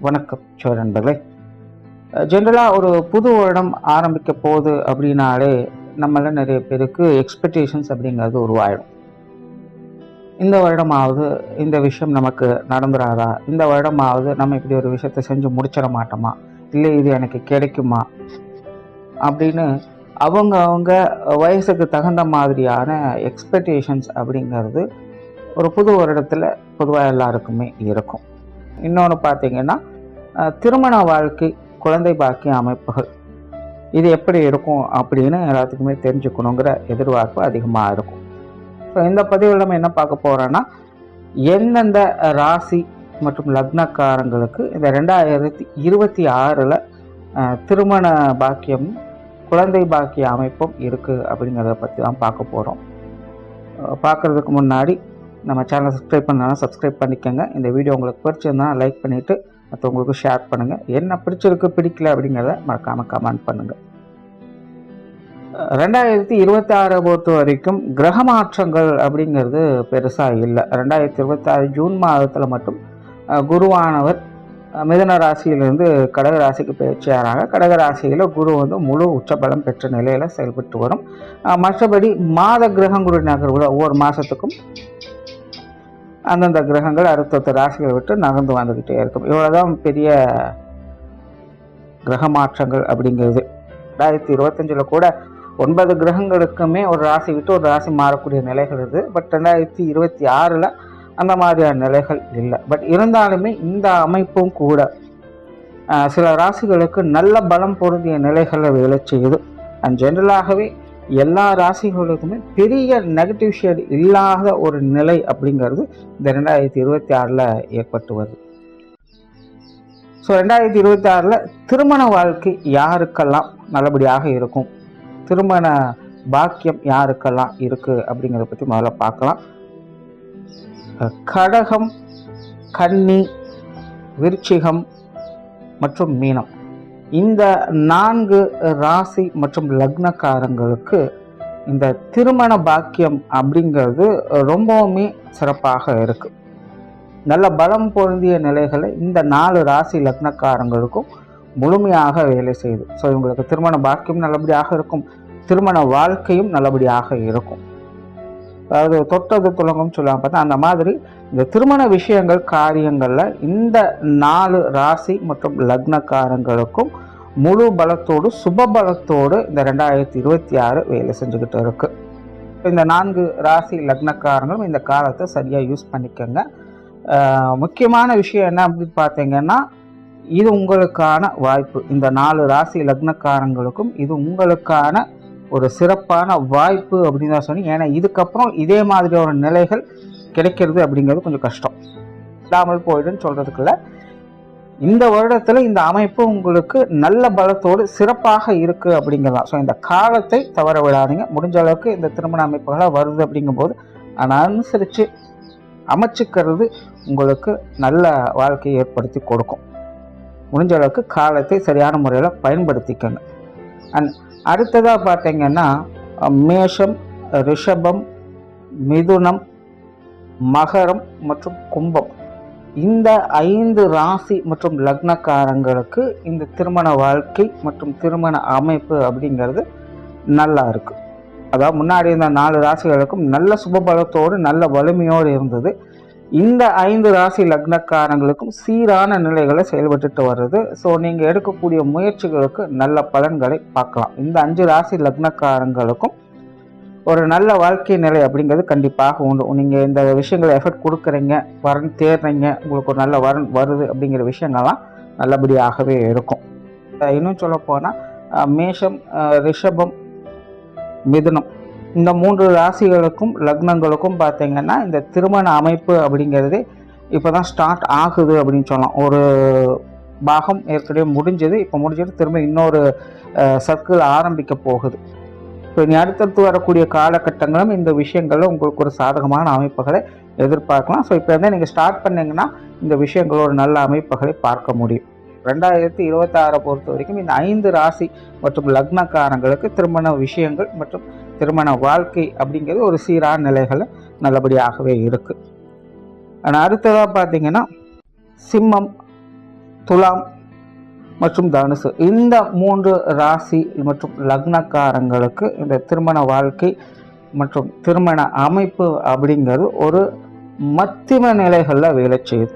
வணக்கம் நண்பர்களே. ஜென்ரலாக ஒரு புது வருடம் ஆரம்பிக்க போகுது அப்படின்னாலே நம்மள நிறைய பேருக்கு எக்ஸ்பெக்டேஷன்ஸ் அப்படிங்கிறது உருவாயிடும். இந்த வருடமாவது இந்த விஷயம் நமக்கு நடந்துராதா, இந்த வருடமாவது நம்ம இப்படி ஒரு விஷயத்தை செஞ்சு முடிச்சிட மாட்டோமா, இல்லை இது எனக்கு கிடைக்குமா அப்படின்னு அவங்க வயசுக்கு தகுந்த மாதிரியான எக்ஸ்பெக்டேஷன்ஸ் அப்படிங்கிறது ஒரு புது வருடத்தில் பொதுவாக எல்லாருக்குமே இருக்கும். இன்னொன்று பார்த்தீங்கன்னா, திருமண வாழ்க்கை, குழந்தை பாக்கிய அமைப்புகள் இது எப்படி இருக்கும் அப்படின்னு எல்லாத்துக்குமே தெரிஞ்சுக்கணுங்கிற எதிர்பார்ப்பு அதிகமாக இருக்கும். ஸோ இந்த பதிவில் நம்ம என்ன பார்க்க போகிறோன்னா, எந்தெந்த ராசி மற்றும் லக்னக்காரங்களுக்கு இந்த 2026 திருமண பாக்கியம், குழந்தை பாக்கிய அமைப்பும் இருக்குது அப்படிங்கிறத பற்றி தான் பார்க்க போகிறோம். பார்க்குறதுக்கு முன்னாடி நம்ம சேனலை சப்ஸ்கிரைப் பண்ணாலும் சப்ஸ்கிரைப் பண்ணிக்கோங்க. இந்த வீடியோ உங்களுக்கு பிடிச்சிருந்தா லைக் பண்ணிவிட்டு மற்றவங்களுக்கு ஷேர் பண்ணுங்கள். என்ன பிடிச்சிருக்கு பிடிக்கல அப்படிங்கிறத மறக்காமல் கமெண்ட் பண்ணுங்கள். 2026 பொறுத்த வரைக்கும் கிரக மாற்றங்கள் அப்படிங்கிறது பெருசாக இல்லை. 2026 ஜூன் மாதத்தில் மட்டும் குருவானவர் மிதுன ராசியிலிருந்து கடக ராசிக்கு பயிற்சியாகிறாங்க. கடக ராசியில் குரு முழு உச்சபலம் பெற்ற நிலையில் செயல்பட்டு வரும். மற்றபடி மாத கிரகங்களுடைய நகர்வுகள் ஒவ்வொரு மாதத்துக்கும் அந்தந்த கிரகங்கள் அடுத்தடுத்த ராசிகளை விட்டு நகர்ந்து வந்துக்கிட்டே இருக்கும். இவ்வளோதான் பெரிய கிரக மாற்றங்கள் அப்படிங்கிறது. 2025 கூட 9 கிரகங்களுக்குமே ஒரு ராசி விட்டு ஒரு ராசி மாறக்கூடிய நிலைகள் இருக்குது. பட் 2026 அந்த மாதிரியான நிலைகள் இல்லை. பட் இருந்தாலுமே இந்த அமைப்பும் கூட சில ராசிகளுக்கு நல்ல பலம் பொருந்திய நிலைகளை வேலை செய்யுது. அண்ட் ஜென்ரலாகவே எல்லா ராசிகளுக்குமே பெரிய நெகட்டிவ் ஷேட் இல்லாத ஒரு நிலை அப்படிங்கிறது இந்த 2026 ஏற்பட்டு வருது. ஸோ 2026 திருமண வாழ்க்கை யாருக்கெல்லாம் நல்லபடியாக இருக்கும், திருமண பாக்கியம் யாருக்கெல்லாம் இருக்குது அப்படிங்கிறத பற்றி முதல்ல பார்க்கலாம். கடகம், கன்னி, விருச்சிகம் மற்றும் மீனம், இந்த 4 ராசி மற்றும் லக்னக்காரங்களுக்கு இந்த திருமண பாக்கியம் அப்படிங்கிறது ரொம்பவுமே சிறப்பாக இருக்குது. நல்ல பலம் பொருந்திய நிலைகளை இந்த 4 ராசி லக்னக்காரங்களுக்கும் முழுமையாக வேலை செய்யுது. ஸோ இவங்களுக்கு திருமண பாக்கியம் நல்லபடியாக இருக்கும், திருமண வாழ்க்கையும் நல்லபடியாக இருக்கும். அதாவது தொட்டது துலங்கம் சொல்லுவாங்க பார்த்தா, அந்த மாதிரி இந்த திருமண விஷயங்கள் காரியங்களில் இந்த 4 ராசி மற்றும் லக்னக்காரங்களுக்கும் முழு பலத்தோடு சுப பலத்தோடு இந்த 2026 வேலை செஞ்சுக்கிட்டு இருக்கு. இந்த 4 ராசி லக்னக்காரங்களும் இந்த காலத்தை சரியாக யூஸ் பண்ணிக்கோங்க. முக்கியமான விஷயம் என்ன அப்படின்னு பார்த்தீங்கன்னா, இது உங்களுக்கான வாய்ப்பு. இந்த 4 ராசி லக்னக்காரங்களுக்கும் இது உங்களுக்கான ஒரு சிறப்பான வாய்ப்பு அப்படின்னு தான் சொன்னீங்க. ஏன்னா இதுக்கப்புறம் இதே மாதிரி ஒரு நிலைகள் கிடைக்கிறது அப்படிங்கிறது கொஞ்சம் கஷ்டம். இல்லாமல் போயிடுன்னு சொல்கிறதுக்குள்ள இந்த வருடத்தில் இந்த அமைப்பு உங்களுக்கு நல்ல பலத்தோடு சிறப்பாக இருக்குது அப்படிங்கிறதான். ஸோ இந்த காலத்தை தவற விடாதீங்க. முடிஞ்ச அளவுக்கு இந்த திருமண அமைப்புகளாக வருது அப்படிங்கும்போது அதை அனுசரித்து அமைச்சுக்கிறது உங்களுக்கு நல்ல வாழ்க்கையை ஏற்படுத்தி கொடுக்கும். முடிஞ்ச அளவுக்கு காலத்தை சரியான முறையில் பயன்படுத்திக்கங்க. அண்ட் அடுத்ததாக பார்த்தீங்கன்னா, மேஷம், ரிஷபம், மிதுனம், மகரம் மற்றும் கும்பம், இந்த 5 ராசி மற்றும் லக்னக்காரங்களுக்கு இந்த திருமண வாழ்க்கை மற்றும் திருமண அமைப்பு அப்படிங்கிறது நல்லா இருக்குது. அதாவது முன்னாடி இந்த 4 ராசிகளுக்கும் நல்ல சுபபலத்தோடு நல்ல வலிமையோடு இருந்தது. இந்த 5 ராசி லக்னக்காரங்களுக்கும் சீரான நிலைகளை செயல்பட்டு வருது. ஸோ நீங்கள் எடுக்கக்கூடிய முயற்சிகளுக்கு நல்ல பலன்களை பார்க்கலாம். இந்த 5 ராசி லக்னக்காரங்களுக்கும் ஒரு நல்ல வாழ்க்கை நிலை அப்படிங்கிறது கண்டிப்பாக உண்டு. நீங்கள் இந்த விஷயங்களை எஃபர்ட் கொடுக்குறீங்க, வரன் தேடுறீங்க, உங்களுக்கு ஒரு நல்ல வரன் வருது அப்படிங்கிற விஷயங்கள்லாம் நல்லபடியாகவே இருக்கும். இன்னும் சொல்ல போனால் மேஷம், ரிஷபம், மிதுனம், இந்த 3 ராசிகளுக்கும் லக்னங்களுக்கும் பார்த்தீங்கன்னா இந்த திருமண அமைப்பு அப்படிங்கிறது இப்போ தான் ஸ்டார்ட் ஆகுது அப்படின்னு சொல்லலாம். ஒரு பாகம் ஏற்கனவே முடிஞ்சது, இப்போ முடிஞ்சிட்டு திரும்ப இன்னொரு சர்க்கிள் ஆரம்பிக்க போகுது. இப்போ இனி அடுத்தடுத்து வரக்கூடிய காலகட்டங்களும் இந்த விஷயங்களில் உங்களுக்கு ஒரு சாதகமான அமைப்புகளை எதிர்பார்க்கலாம். ஸோ இப்போ வந்து நீங்கள் ஸ்டார்ட் பண்ணிங்கன்னா இந்த விஷயங்களோட நல்ல அமைப்புகளை பார்க்க முடியும். 2026 பொறுத்த வரைக்கும் இந்த 5 ராசி மற்றும் லக்னக்காரங்களுக்கு திருமண விஷயங்கள் மற்றும் திருமண வாழ்க்கை அப்படிங்கிறது ஒரு சீரான நிலைகளை நல்லபடியாகவே இருக்குது. ஆனால் அடுத்ததாக பார்த்தீங்கன்னா சிம்மம், துலாம் மற்றும் தனுசு, இந்த 3 ராசி மற்றும் லக்னக்காரங்களுக்கு இந்த திருமண வாழ்க்கை மற்றும் திருமண அமைப்பு அப்படிங்கிறது ஒரு மத்தியம நிலைகளில் வேலை செய்யுது.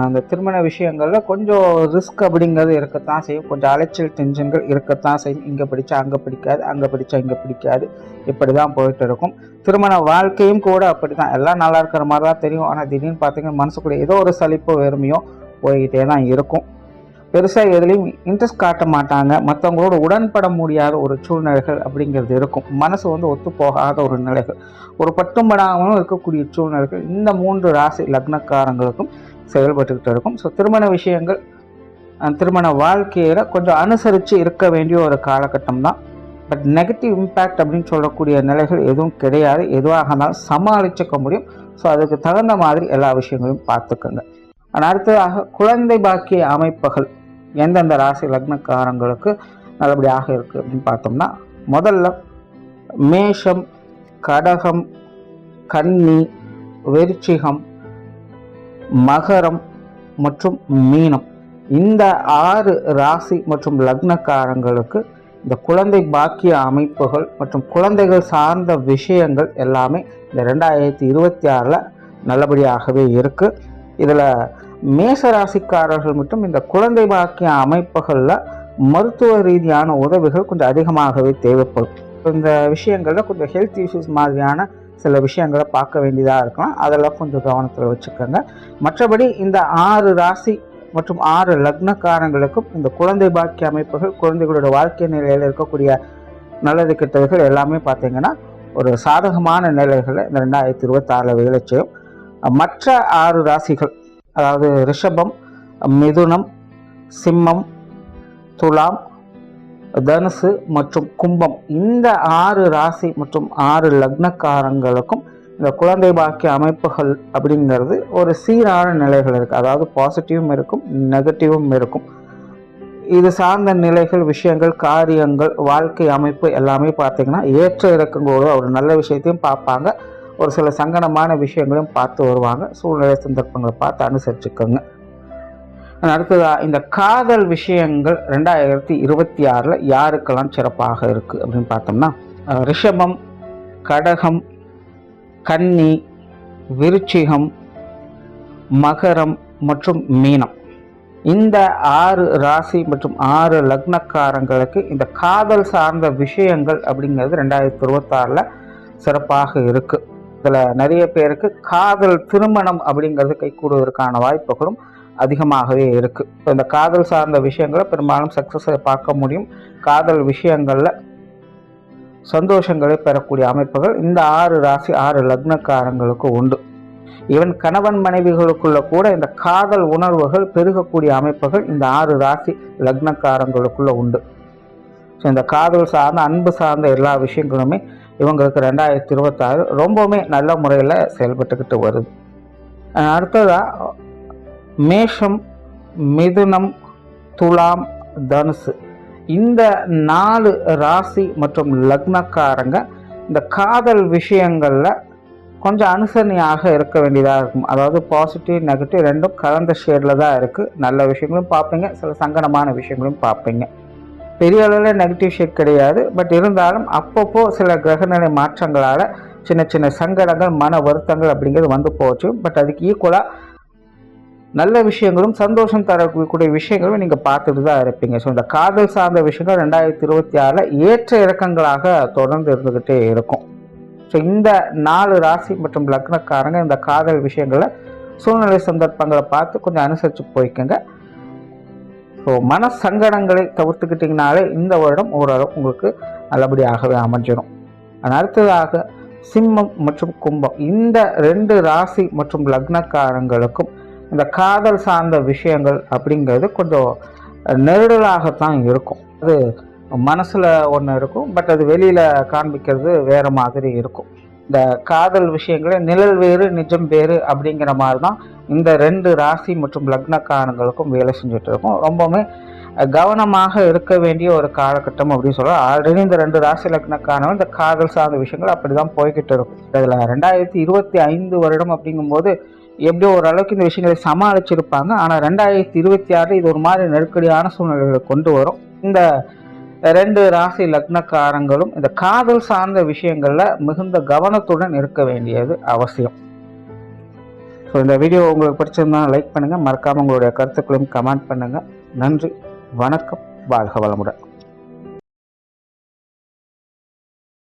அந்த திருமண விஷயங்களில் கொஞ்சம் ரிஸ்க் அப்படிங்கிறது இருக்கத்தான் செய்யும், கொஞ்சம் அலைச்சல் டென்ஷன்கள் இருக்கத்தான் செய்யும். இங்கே படித்தா அங்கே பிடிக்காது, அங்கே படித்தா இங்கே பிடிக்காது, இப்படி தான் போயிட்டு இருக்கும். திருமண வாழ்க்கையும் கூட அப்படி தான், எல்லாம் நல்லா இருக்கிற மாதிரி தான் தெரியும். ஆனால் திடீர்னு பார்த்தீங்கன்னா மனசுக்குள்ளே ஏதோ ஒரு சலிப்போ வெறுமையோ போய்கிட்டே தான் இருக்கும். பெருசாக எதுலேயும் இன்ட்ரெஸ்ட் காட்ட மாட்டாங்க, மற்றவங்களோட உடன்பட முடியாத ஒரு சூழ்நிலைகள் அப்படிங்கிறது இருக்கும். மனசு ஒத்து போகாத ஒரு நிலைகள், ஒரு பட்டும்படாமலும் இருக்கக்கூடிய சூழ்நிலைகள் இந்த 3 ராசி லக்னக்காரங்களுக்கும் செயல்பட்டுக்கிட்டு இருக்கும். ஸோ திருமண விஷயங்கள், திருமண வாழ்க்கையில் கொஞ்சம் அனுசரித்து இருக்க வேண்டிய ஒரு காலகட்டம் தான். பட் நெகட்டிவ் இம்பேக்ட் அப்படின்னு சொல்லக்கூடிய நிலைகள் எதுவும் கிடையாது. எதுவாக இருந்தாலும் சமாளிச்சுக்க முடியும். ஸோ அதுக்கு தகுந்த மாதிரி எல்லா விஷயங்களையும் பார்த்துக்கோங்க. அடுத்ததாக குழந்தை பாக்கிய அமைப்புகள் எந்தெந்த ராசி லக்னக்காரங்களுக்கு நல்லபடியாக இருக்குது அப்படின்னு பார்த்தோம்னா, முதல்ல மேஷம், கடகம், கன்னி, விருச்சிகம், மகரம் மற்றும் மீனம், இந்த 6 ராசி மற்றும் லக்னக்காரங்களுக்கு இந்த குழந்தை பாக்கிய அமைப்புகள் மற்றும் குழந்தைகள் சார்ந்த விஷயங்கள் எல்லாமே இந்த 2026 நல்லபடியாகவே இருக்குது. இதில் மேஷ ராசிக்காரர்கள் மட்டும் இந்த குழந்தை பாக்கிய அமைப்புகளில் மருத்துவ ரீதியான உதவிகள் கொஞ்சம் அதிகமாகவே தேவைப்படும். இந்த விஷயங்களில் கொஞ்சம் ஹெல்த் இஷ்யூஸ் மாதிரியான சில விஷயங்களை பார்க்க வேண்டியதாக இருக்கலாம், அதெல்லாம் கொஞ்சம் கவனத்தில் வச்சுக்கோங்க. மற்றபடி இந்த 6 ராசி மற்றும் 6 லக்னக்காரங்களுக்கும் இந்த குழந்தை பாக்கிய அமைப்புகள், குழந்தைகளோட வாழ்க்கை நிலையில் இருக்கக்கூடிய நல்லது கெட்டதுகள் எல்லாமே பார்த்தீங்கன்னா ஒரு சாதகமான நிலைகளை இந்த 2026 வேலை செய்யும். மற்ற 6 ராசிகள், அதாவது ரிஷபம், மிதுனம், சிம்மம், துலாம், தனுசு மற்றும் கும்பம், இந்த 6 ராசி மற்றும் 6 லக்னக்காரங்களுக்கும் இந்த குழந்தை பாக்கிய அமைப்புகள் அப்படிங்கிறது ஒரு சீரான நிலைகள் இருக்குது. அதாவது பாசிட்டிவும் இருக்கும், நெகட்டிவும் இருக்கும். இது சார்ந்த நிலைகள், விஷயங்கள், காரியங்கள், வாழ்க்கை அமைப்பு எல்லாமே பார்த்தீங்கன்னா ஏற்ற இறக்கங்களோட ஒரு நல்ல விஷயத்தையும் பார்ப்பாங்க, ஒரு சில சங்கடமான விஷயங்களையும் பார்த்து வருவாங்க. சூழ்நிலை சந்தர்ப்பங்களை பார்த்து அனுசரிச்சுக்கோங்க. அடுத்ததா இந்த காதல் விஷயங்கள் 2026 யாருக்கெல்லாம் சிறப்பாக இருக்குது அப்படின்னு பார்த்தோம்னா, ரிஷபம், கடகம், கன்னி, விருச்சிகம், மகரம் மற்றும் மீனம், இந்த 6 ராசி மற்றும் 6 லக்னக்காரங்களுக்கு இந்த காதல் சார்ந்த விஷயங்கள் அப்படிங்கிறது 2026 சிறப்பாக இருக்குது. இதில் நிறைய பேருக்கு காதல் திருமணம் அப்படிங்கிறது கைகூடுவதற்கான வாய்ப்புகளும் அதிகமாகவே இருக்குது. ஸோ இந்த காதல் சார்ந்த விஷயங்களை பெரும்பாலும் சக்ஸஸை பார்க்க முடியும். காதல் விஷயங்களில் சந்தோஷங்களை பெறக்கூடிய அமைப்புகள் இந்த 6 ராசி 6 லக்னக்காரங்களுக்கு உண்டு. ஈவன் கணவன் மனைவிகளுக்குள்ள கூட இந்த காதல் உணர்வுகள் பெருகக்கூடிய அமைப்புகள் இந்த 6 ராசி லக்னக்காரங்களுக்குள்ள உண்டு. ஸோ இந்த காதல் சார்ந்த, அன்பு சார்ந்த எல்லா விஷயங்களுமே இவங்களுக்கு 2026 ரொம்பவுமே நல்ல முறையில் செயல்பட்டுக்கிட்டு வருது. அடுத்ததாக மேஷம், மிதுனம், துலாம், தனுசு, இந்த 4 ராசி மற்றும் லக்னக்காரங்க இந்த காதல் விஷயங்களில் கொஞ்சம் அனுசரணையாக இருக்க வேண்டியதாக இருக்கும். அதாவது பாசிட்டிவ் நெகட்டிவ் ரெண்டும் கலந்த ஷேடில் தான் இருக்குது. நல்ல விஷயங்களும் பார்ப்பீங்க, சில சங்கடமான விஷயங்களும் பார்ப்பீங்க. பெரிய அளவில் நெகட்டிவ் ஷேட் கிடையாது. பட் இருந்தாலும் அப்பப்போ சில கிரகநிலை மாற்றங்களால் சின்ன சின்ன சங்கடங்கள், மன வருத்தங்கள் அப்படிங்கிறது வந்து போச்சு. பட் அதுக்கு ஈக்குவலாக நல்ல விஷயங்களும் சந்தோஷம் தரக்கூடிய விஷயங்களும் நீங்கள் பார்த்துட்டு தான் இருப்பீங்க. ஸோ இந்த காதல் சார்ந்த விஷயங்கள் 2026 ஏற்ற இறக்கங்களாக தொடர்ந்து இருந்துக்கிட்டே இருக்கும். ஸோ இந்த 4 ராசி மற்றும் லக்னக்காரங்க இந்த காதல் விஷயங்களை, சூழ்நிலை சந்தர்ப்பங்களை பார்த்து கொஞ்சம் அனுசரித்து போய்க்குங்க. ஸோ மன சங்கடங்களை தவிர்த்துக்கிட்டிங்கனாலே இந்த வருடம் ஓரளவு உங்களுக்கு நல்லபடியாகவே அமைஞ்சிடும். அடுத்ததாக சிம்மம் மற்றும் கும்பம், இந்த 2 ராசி மற்றும் லக்னக்காரங்களுக்கும் இந்த காதல் சார்ந்த விஷயங்கள் அப்படிங்கிறது கொஞ்சம் நெருடலாகத்தான் இருக்கும். அது மனசில் ஒன்று இருக்கும், பட் அது வெளியில் காண்பிக்கிறது வேறு மாதிரி இருக்கும். இந்த காதல் விஷயங்களே நிழல் வேறு நிஜம் வேறு அப்படிங்கிற மாதிரி தான் இந்த 2 ராசி மற்றும் லக்னக்காரங்களுக்கும் வேலை செஞ்சுட்டு இருக்கும். ரொம்பவுமே கவனமாக இருக்க வேண்டிய ஒரு காலகட்டம் அப்படின்னு சொல்கிறோம். ஆல்ரெடி இந்த 2 ராசி லக்னக்காரங்க இந்த காதல் சார்ந்த விஷயங்கள் அப்படி தான் போய்கிட்டு இருக்கும். இதில் 2025 வருடம் அப்படிங்கும்போது எப்படியோ ஓரளவுக்கு இந்த விஷயங்களை சமாளிச்சிருப்பாங்க. ஆனால் 2026 இது ஒரு மாதிரி நெருக்கடியான சூழ்நிலைகளை கொண்டு வரும். இந்த 2 ராசி லக்னக்காரங்களும் இந்த காதல் சார்ந்த விஷயங்கள்ல மிகுந்த கவனத்துடன் இருக்க வேண்டியது அவசியம். ஸோ இந்த வீடியோ உங்களுக்கு பிடிச்சிருந்தா லைக் பண்ணுங்கள், மறக்காமல் உங்களுடைய கருத்துக்களையும் கமெண்ட் பண்ணுங்கள். நன்றி, வணக்கம், வாழ்க வளமுடன்.